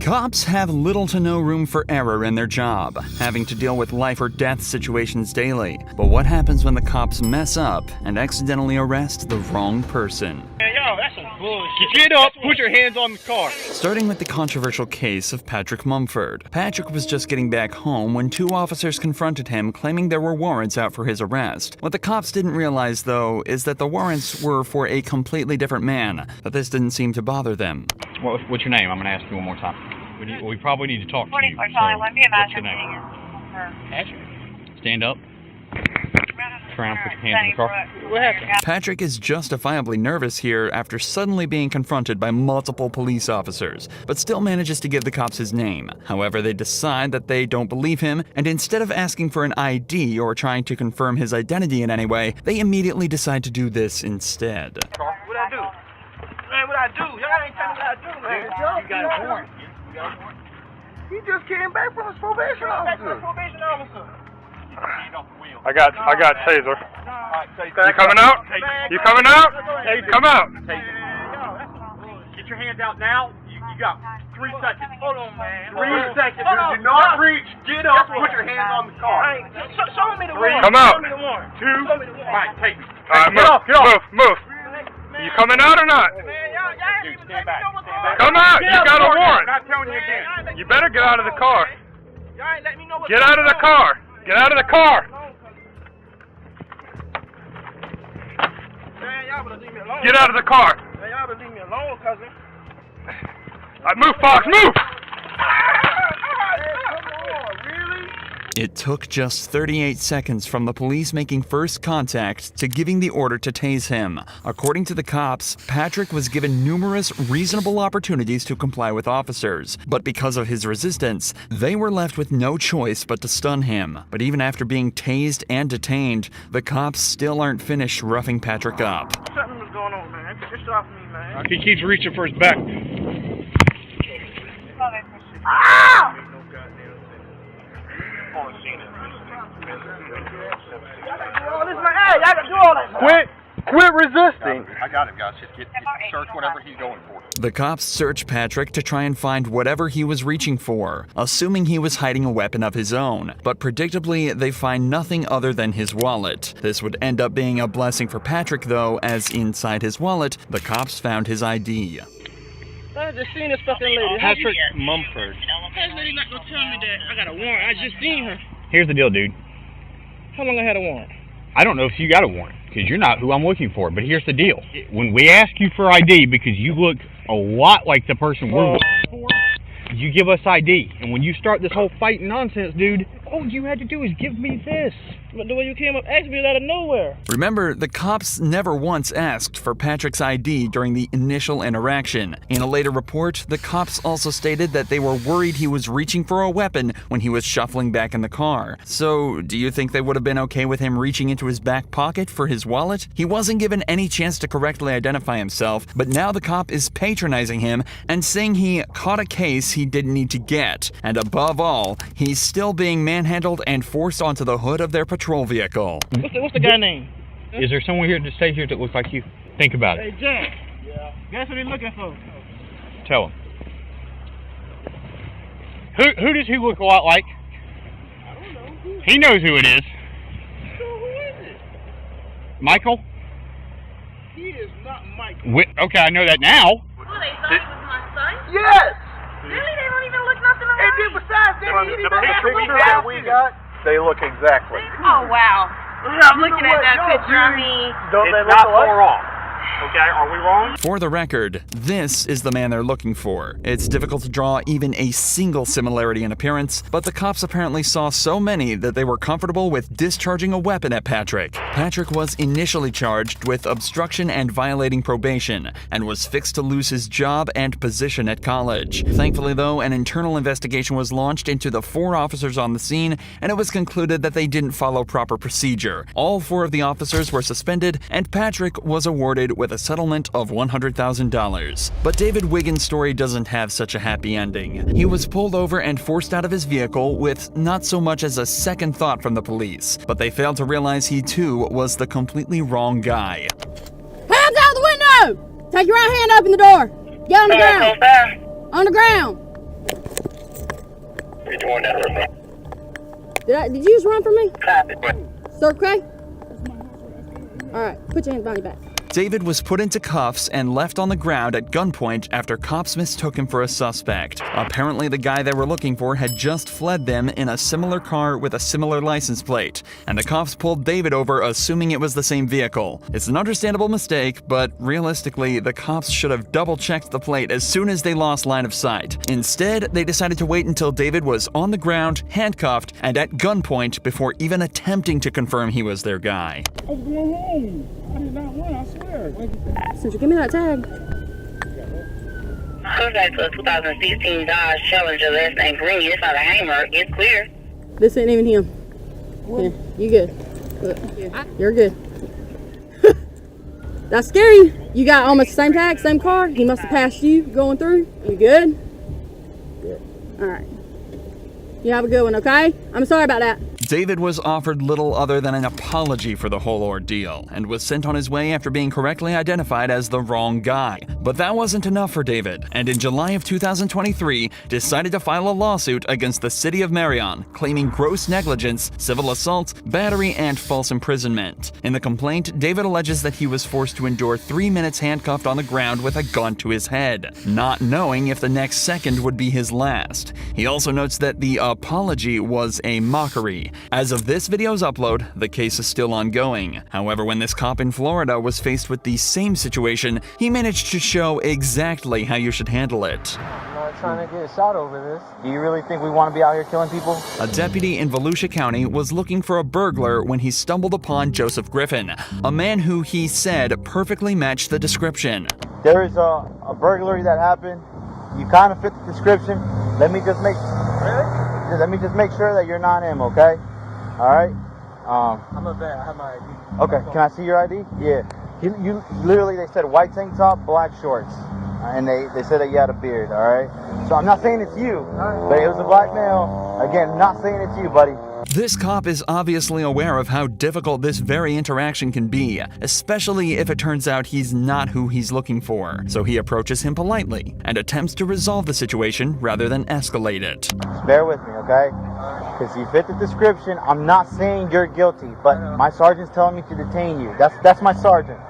Cops have little to no room for error in their job, having to deal with life or death situations daily. But what happens when the cops mess up and accidentally arrest the wrong person? Yo, that's some bullshit. Get up, put your hands on the car. Starting with the controversial case of Patrick Mumford. Patrick was just getting back home when two officers confronted him claiming there were warrants out for his arrest. What the cops didn't realize, though, is that the warrants were for a completely different man, but this didn't seem to bother them. What's your name? I'm going to ask you one more time. We probably need to talk to you. What's your name? Patrick. Stand up. Turn around, put your hands in the car. What happened? Patrick is justifiably nervous here after suddenly being confronted by multiple police officers, but still manages to give the cops his name. However, they decide that they don't believe him, and instead of asking for an ID or trying to confirm his identity in any way, they immediately decide to do this instead. What I do? Man, what I do? Y'all ain't telling me what I do, man. You got a warrant. He just came back from his probation officer. I got taser. You coming out? You coming out? Hey, come out. Get your hands out now. You got 3 seconds. Hold on, man. 3 seconds. Do not reach. Get up. Put your hands on the car. Show me the warrant. Come out. Show me the warrant. 2. Show me the warrant. All right, take it. All right, move. You coming out or not? Dude, stand back. Come out. You got a warrant. I'm not telling you again. You better get out of the car. Y'all ain't let me know what's Get out of the car. Get out of the car. Man, y'all better leave me alone. Get out of the car. Man, y'all better leave me alone, cousin. All right, move, Fox, move. It took just 38 seconds from the police making first contact to giving the order to tase him. According to the cops, Patrick was given numerous reasonable opportunities to comply with officers, but because of his resistance, they were left with no choice but to stun him. But even after being tased and detained, the cops still aren't finished roughing Patrick up. Something was going on, man. Just off me, man. He keeps reaching for his back. Ah! Oh, this man, hey, y'all gotta do all that. Quit resisting. I got him, guys. Just search whatever he's going for. The cops search Patrick to try and find whatever he was reaching for, assuming he was hiding a weapon of his own. But predictably, they find nothing other than his wallet. This would end up being a blessing for Patrick, though, as inside his wallet, the cops found his ID. I just seen this fucking lady. Patrick Mumford. This lady not gonna tell me that I got a warrant. I just seen her. Here's the deal, dude. How long I had a warrant? I don't know if you got a warrant, because you're not who I'm looking for. But here's the deal. When we ask you for ID, because you look a lot like the person we're looking for, you give us ID. And when you start this whole fighting nonsense, dude, all you had to do is give me this. But the way you came up asked me out of nowhere. Remember, the cops never once asked for Patrick's ID during the initial interaction. In a later report, the cops also stated that they were worried he was reaching for a weapon when he was shuffling back in the car. So, do you think they would have been okay with him reaching into his back pocket for his wallet? He wasn't given any chance to correctly identify himself, but now the cop is patronizing him and saying he caught a case he didn't need to get. And above all, he's still being manhandled and forced onto the hood of their patrol vehicle. What's the guy name? Is there someone here to stay here that looks like you? Think about it. Hey, Jack. Yeah. That's what he's looking for. Tell him. Who does he look a lot like? I don't know. He knows who it is. So who is it? Michael? He is not Michael. Okay, I know that now. Oh, they thought it was my son? Yes! Really? They don't even look nothing And alike? then besides that, he The picture that we got, they look exactly. Oh, wow. I'm looking at that picture. I mean, Don't they It's look not alike? far off. Okay, are we wrong? For the record, this is the man they're looking for. It's difficult to draw even a single similarity in appearance, but the cops apparently saw so many that they were comfortable with discharging a weapon at Patrick. Patrick was initially charged with obstruction and violating probation, and was fixed to lose his job and position at college. Thankfully, though, an internal investigation was launched into the 4 officers on the scene, and it was concluded that they didn't follow proper procedure. All 4 of the officers were suspended, and Patrick was awarded with a settlement of $100,000. But David Wiggins' story doesn't have such a happy ending. He was pulled over and forced out of his vehicle with not so much as a second thought from the police, but they failed to realize he too was the completely wrong guy. Hands out the window! Take your right hand up in the door. Get on the ground. On the ground. Did you just run from me? Sir Craig? Alright, put your hands behind your back. David was put into cuffs and left on the ground at gunpoint after cops mistook him for a suspect. Apparently, the guy they were looking for had just fled them in a similar car with a similar license plate, and the cops pulled David over assuming it was the same vehicle. It's an understandable mistake, but realistically, the cops should have double-checked the plate as soon as they lost line of sight. Instead, they decided to wait until David was on the ground, handcuffed, and at gunpoint before even attempting to confirm he was their guy. I was going home. I did not run, I swear. Since you give me that tag. Contact to a 2016 Dodge Challenger, last name Green. It's not a hanger. It's clear. This ain't even him. Here, you good. Look, you're good. That's scary. You got almost the same tag, same car. He must have passed you going through. You good? Good. All right. You have a good one, okay? I'm sorry about that. David was offered little other than an apology for the whole ordeal and was sent on his way after being correctly identified as the wrong guy. But that wasn't enough for David, and in July of 2023, decided to file a lawsuit against the city of Marion, claiming gross negligence, civil assault, battery, and false imprisonment. In the complaint, David alleges that he was forced to endure 3 minutes handcuffed on the ground with a gun to his head, not knowing if the next second would be his last. He also notes that the apology was a mockery. As of this video's upload, the case is still ongoing. However, when this cop in Florida was faced with the same situation, he managed to show exactly how you should handle it. I'm not trying to get shot over this. Do you really think we want to be out here killing people? A deputy in Volusia County was looking for a burglar when he stumbled upon Joseph Griffin, a man who he said perfectly matched the description. There is a burglary that happened. You kind of fit the description. Let me just make sure that you're not him, okay? All right. I'm a vet. I have my ID. Okay. Can I see your ID? Yeah. You literally, they said white tank top, black shorts, and they said that you had a beard. All right. So I'm not saying it's you, but it was a black male. Again, not saying it's you, buddy. This cop is obviously aware of how difficult this very interaction can be, especially if it turns out he's not who he's looking for. So he approaches him politely and attempts to resolve the situation rather than escalate it. Just bear with me, okay? Because you fit the description. I'm not saying you're guilty, but my sergeant's telling me to detain you. That's my sergeant.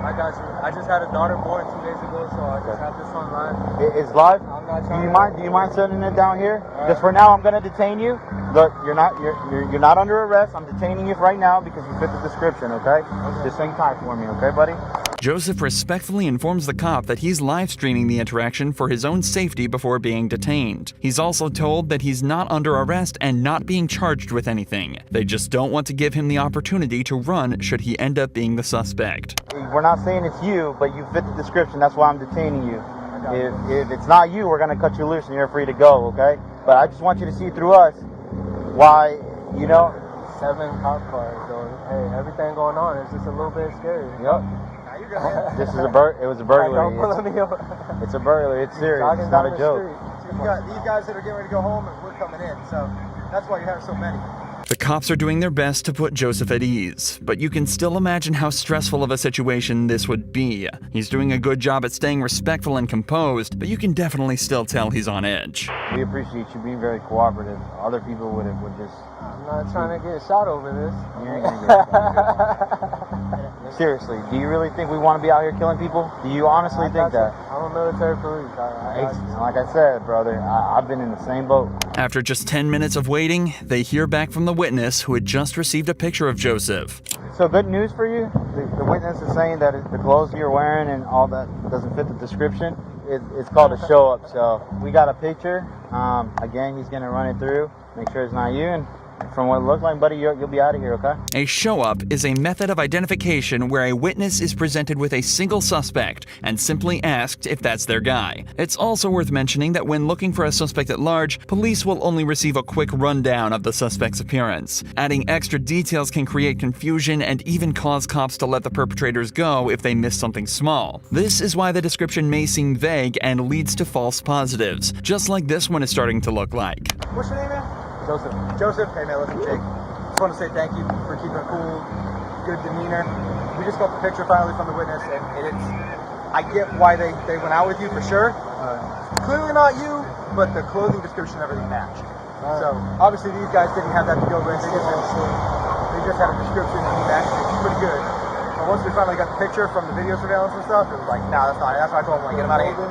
I got you. I just had a daughter born 2 days ago, so I just have this on live. It's live? I'm not Do trying you mind sending it down here? Just for now, I'm gonna detain you. Look, you're not under arrest. I'm detaining you right now because you fit the description, okay? Just hang tight for me, okay, buddy? Joseph respectfully informs the cop that he's live streaming the interaction for his own safety before being detained. He's also told that he's not under arrest and not being charged with anything. They just don't want to give him the opportunity to run should he end up being the suspect. We're not saying it's you, but you fit the description. That's why I'm detaining you. If it's not you, we're gonna cut you loose and you're free to go, okay? But I just want you to see through us why, 7 cop cars, so hey, everything going on is just a little bit scary. Yep. This is it was a burglary. It's a burglary. It's serious. It's not a joke. You got these guys that are getting ready to go home, and we're coming in, so that's why you have so many. The cops are doing their best to put Joseph at ease, but you can still imagine how stressful of a situation this would be. He's doing a good job at staying respectful and composed, but you can definitely still tell he's on edge. We appreciate you being very cooperative. Other people would just... I'm not trying to get shot over this. You ain't gonna get shot. Seriously, do you really think we want to be out here killing people? Do you honestly think that? I'm a military police. Like I said, brother, I've been in the same boat. After just 10 minutes of waiting, they hear back from the witness who had just received a picture of Joseph. So good news for you. The witness is saying that the clothes you're wearing and all that doesn't fit the description. It's called a show up. So we got a picture. Again, he's gonna run it through, make sure it's not you, and from what it looked like, buddy, you'll be out of here, okay? A show-up is a method of identification where a witness is presented with a single suspect and simply asked if that's their guy. It's also worth mentioning that when looking for a suspect at large, police will only receive a quick rundown of the suspect's appearance. Adding extra details can create confusion and even cause cops to let the perpetrators go if they miss something small. This is why the description may seem vague and leads to false positives, just like this one is starting to look like. What's your name, man? Joseph. Joseph. Hey, man, listen, Jake. Just want to say thank you for keeping a cool, good demeanor. We just got the picture finally from the witness, and I get why they went out with you for sure. Clearly not you, but the clothing description and everything matched. So obviously these guys didn't have that to go with. They just had a description and he matched it pretty good. But once we finally got the picture from the video surveillance and stuff, it was like, nah, that's not it. That's why I told him, like, get him out of here.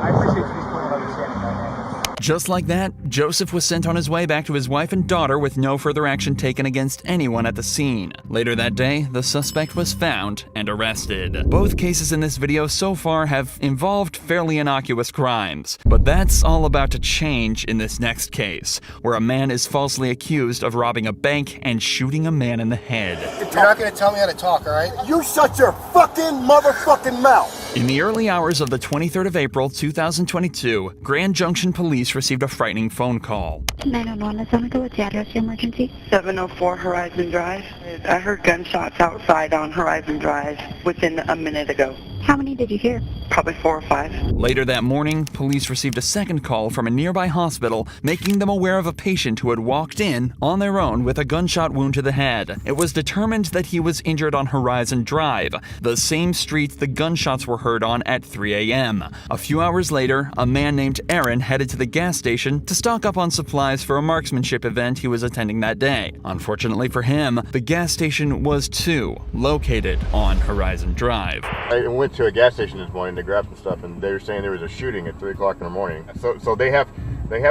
I appreciate you just putting understanding on that. Just like that, Joseph was sent on his way back to his wife and daughter with no further action taken against anyone at the scene. Later that day, the suspect was found and arrested. Both cases in this video so far have involved fairly innocuous crimes, but that's all about to change in this next case, where a man is falsely accused of robbing a bank and shooting a man in the head. You're not gonna tell me how to talk, all right? You shut your fucking motherfucking mouth! In the early hours of the 23rd of April, 2022, Grand Junction Police received a frightening phone call. 911, is that what's the address of your emergency? 704 Horizon Drive. I heard gunshots outside on Horizon Drive within a minute ago. How many did you hear? Probably 4 or 5. Later that morning, police received a second call from a nearby hospital, making them aware of a patient who had walked in on their own with a gunshot wound to the head. It was determined that he was injured on Horizon Drive, the same street the gunshots were heard on at 3 a.m. A few hours later, a man named Aaron headed to the gas station to stock up on supplies for a marksmanship event he was attending that day. Unfortunately for him, the gas station was too located on Horizon Drive. I went to a gas station this morning to grab some stuff, and they were saying there was a shooting at 3 o'clock in the morning. So they have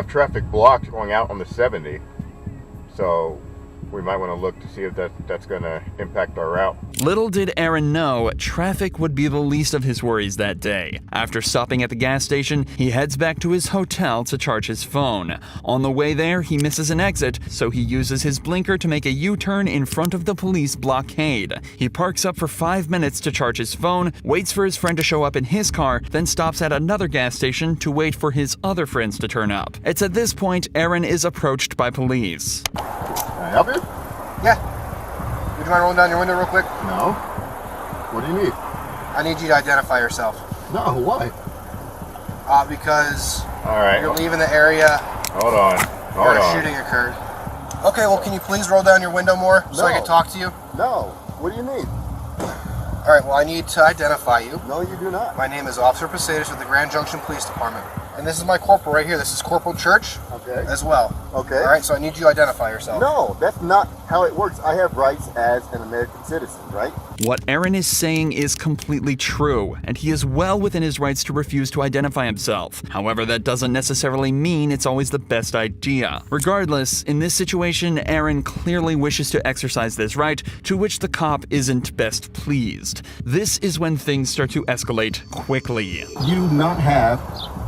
traffic blocked going out on the 70. So we might want to look to see if that's going to impact our route. Little did Aaron know, traffic would be the least of his worries that day. After stopping at the gas station, he heads back to his hotel to charge his phone. On the way there, he misses an exit, so he uses his blinker to make a U-turn in front of the police blockade. He parks up for 5 minutes to charge his phone, waits for his friend to show up in his car, then stops at another gas station to wait for his other friends to turn up. It's at this point Aaron is approached by police. Can I help you? Yeah. Would you mind rolling down your window real quick? No. What do you need? I need you to identify yourself. No, why? Because all right, you're leaving the area. Hold on. Where a shooting occurred. Okay, well, can you please roll down your window more so I can talk to you? No. What do you need? All right, well, I need to identify you. No, you do not. My name is Officer Posadas with the Grand Junction Police Department. And this is my corporal right here. This is Corporal Church. Okay. As well. Okay. All right, so I need you to identify yourself. No, that's not how it works. I have rights as an American citizen, right? What Aaron is saying is completely true, and he is well within his rights to refuse to identify himself. However, that doesn't necessarily mean it's always the best idea. Regardless, in this situation, Aaron clearly wishes to exercise this right, to which the cop isn't best pleased. This is when things start to escalate quickly. You do not have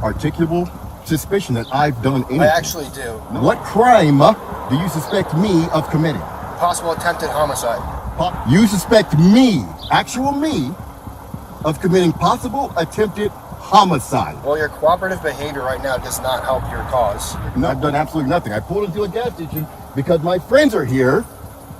articulable suspicion that I've done anything. I actually do. What crime do you suspect me of committing? Possible attempted homicide. You suspect me, actual me, of committing possible attempted homicide. Well, your cooperative behavior right now does not help your cause. No, I've done absolutely nothing. I pulled into a gas station because my friends are here,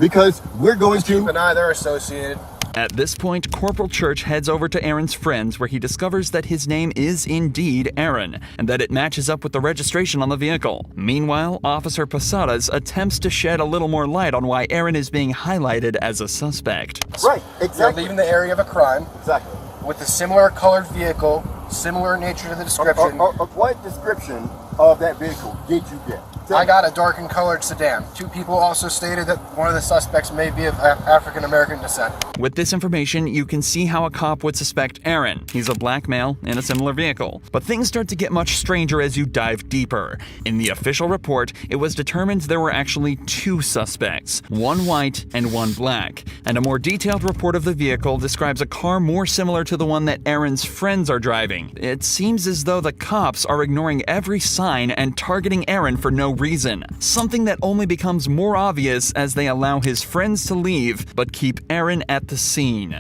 because we're going to... Keep an eye, they're associated. At this point, Corporal Church heads over to Aaron's friends, where he discovers that his name is indeed Aaron, and that it matches up with the registration on the vehicle. Meanwhile, Officer Posadas attempts to shed a little more light on why Aaron is being highlighted as a suspect. Right, exactly. You're leaving the area of a crime. Exactly. With a similar colored vehicle, similar nature to the description. What description of that vehicle did you get? I got a darkened colored sedan. 2 people also stated that one of the suspects may be of African American descent. With this information, you can see how a cop would suspect Aaron. He's a black male in a similar vehicle. But things start to get much stranger as you dive deeper. In the official report, it was determined there were actually 2 suspects, one white and one black. And a more detailed report of the vehicle describes a car more similar to the one that Aaron's friends are driving. It seems as though the cops are ignoring every sign and targeting Aaron for no reason, something that only becomes more obvious as they allow his friends to leave, but keep Aaron at the scene.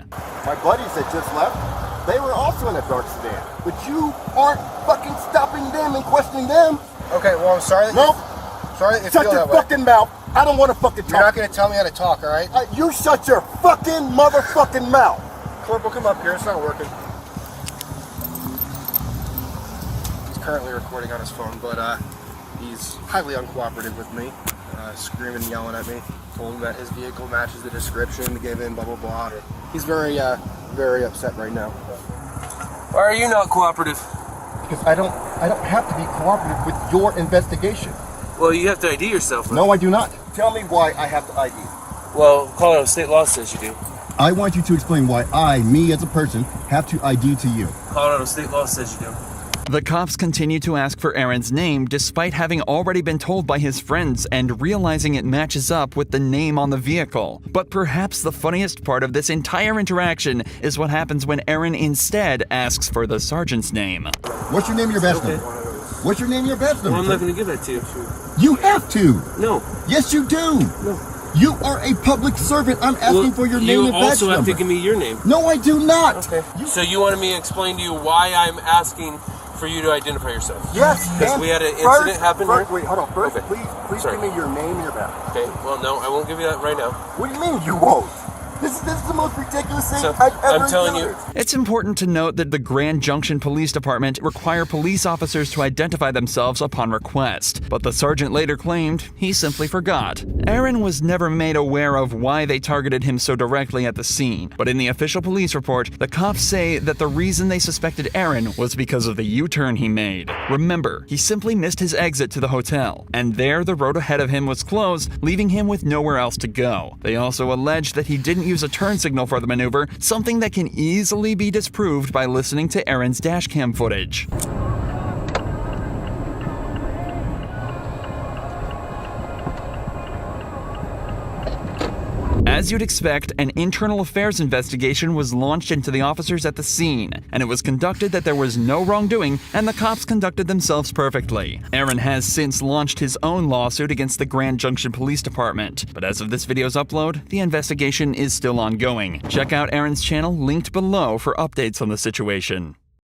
My buddies that just left, they were also in a dark sedan, but you aren't fucking stopping them and questioning them. Okay, well, I'm sorry that sorry that you Shut feel your that way. fucking mouth. I don't want to fucking talk. You're not going to tell me how to talk, all right? You shut your fucking motherfucking mouth. Corporal, come up here. It's not working. He's currently recording on his phone, but he's highly uncooperative with me, screaming and yelling at me. Told him that his vehicle matches the description, gave in, blah, blah, blah. He's very upset right now. Why are you not cooperative? Because I don't have to be cooperative with your investigation. Well, you have to ID yourself. No, I do not. Tell me why I have to ID. Well, Colorado state law says you do. I want you to explain why I, me as a person, have to ID to you. Colorado state law says you do. The cops continue to ask for Aaron's name despite having already been told by his friends and realizing it matches up with the name on the vehicle. But perhaps the funniest part of this entire interaction is what happens when Aaron instead asks for the sergeant's name. What's your name and your badge number? What's your name and your badge number? Well, I'm not going to give that to you. You have to. No. Yes, you do. No. You are a public servant. I'm asking for your name and badge number. You also have to give me your name. No, I do not. Okay. So you wanted me to explain to you why I'm asking for you to identify yourself? Yes. Because we had an incident happen here? Wait, hold on. First, Okay. please Sorry. give me your name and your badge. Okay, well, no, I won't give you that right now. What do you mean you won't? This is the most ridiculous thing So, I've ever I'm telling you. encountered. It's important to note that the Grand Junction Police Department require police officers to identify themselves upon request, but the sergeant later claimed he simply forgot. Aaron was never made aware of why they targeted him so directly at the scene, but in the official police report, the cops say that the reason they suspected Aaron was because of the U-turn he made. Remember, he simply missed his exit to the hotel, and there the road ahead of him was closed, leaving him with nowhere else to go. They also alleged that he didn't use a turn signal for the maneuver, something that can easily be disproved by listening to Aaron's dashcam footage. As you'd expect, an internal affairs investigation was launched into the officers at the scene, and it was conducted that there was no wrongdoing and the cops conducted themselves perfectly. Aaron has since launched his own lawsuit against the Grand Junction Police Department, but as of this video's upload, the investigation is still ongoing. Check out Aaron's channel linked below for updates on the situation.